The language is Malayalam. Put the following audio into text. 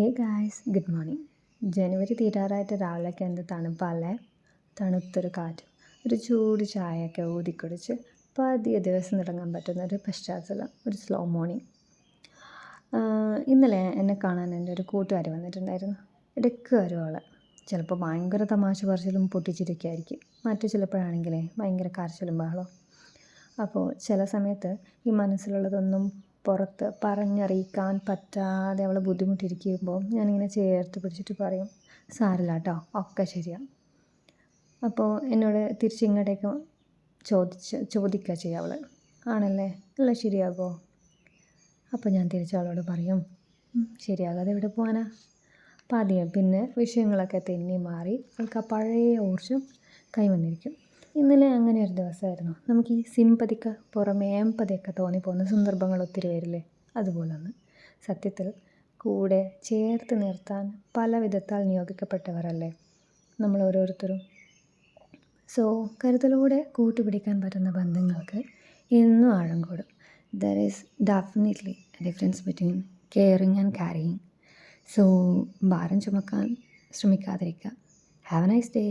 ഹേ ഗായ്സ്, ഗുഡ് മോർണിംഗ്. ജനുവരി തീരാറായിട്ട് രാവിലെയൊക്കെ എന്ത് തണുപ്പല്ലേ. തണുത്തൊരു കാറ്റ്, ഒരു ചൂട് ചായയൊക്കെ ഊതിക്കുടിച്ച് പതിയെ ദിവസം തുടങ്ങാൻ പറ്റുന്ന ഒരു പശ്ചാത്തലം, ഒരു സ്ലോ മോർണിംഗ്. ഇന്നലെ എന്നെ കാണാൻ എൻ്റെ ഒരു കൂട്ടുകാരി വന്നിട്ടുണ്ടായിരുന്നു. ഇടയ്ക്ക് വരും അവൾ. ചിലപ്പോൾ ഭയങ്കര തമാശ പറച്ചിലും പൊട്ടിച്ചിരിക്കുകയായിരിക്കും. മറ്റു ചിലപ്പോഴാണെങ്കിലേ ഭയങ്കര കരച്ചിലും ബഹളവും. അപ്പോൾ ചില സമയത്ത് ഈ മനസ്സിലുള്ളതൊന്നും പുറത്ത് പറഞ്ഞറിയിക്കാൻ പറ്റാതെ അവൾ ബുദ്ധിമുട്ടിരിക്കുമ്പോൾ ഞാനിങ്ങനെ ചേർത്ത് പിടിച്ചിട്ട് പറയും, സാരില്ല കേട്ടോ, ഒക്കെ ശരിയാവും. അപ്പോൾ എന്നോട് തിരിച്ചിങ്ങോട്ടേക്ക് ചോദിക്കുക ചെയ്യുക അവൾ, ആണല്ലേ, എല്ലാം ശരിയാകുമോ? അപ്പോൾ ഞാൻ തിരിച്ചവളോട് പറയും, ശരിയാകാതെ എവിടെ പോകാനാ. പതിയെ പിന്നെ വിഷയങ്ങളൊക്കെ തെന്നി മാറി അവൾക്ക് ആ പഴയ ഊർജ്ജം കൈവന്നിരിക്കും. ഇന്നലെ അങ്ങനെ ഒരു ദിവസമായിരുന്നു. നമുക്ക് ഈ സിമ്പതിക്ക് പുറമേ എമ്പതിയൊക്കെ തോന്നിപ്പോകുന്ന സന്ദർഭങ്ങൾ ഒത്തിരി വരില്ലേ, അതുപോലെ ഒന്ന്. സത്യത്തിൽ കൂടെ ചേർത്ത് നിർത്താൻ പല വിധത്താൽ നിയോഗിക്കപ്പെട്ടവരല്ലേ നമ്മൾ ഓരോരുത്തരും. സോ കരുതലോടെ കൂട്ടുപിടിക്കാൻ പറ്റുന്ന ബന്ധങ്ങൾക്ക് എന്നും ആഴം കൂടും. There is definitely a difference between caring and carrying. So ഭാരം ചുമക്കാൻ ശ്രമിക്കാതിരിക്കുക. Have a nice day.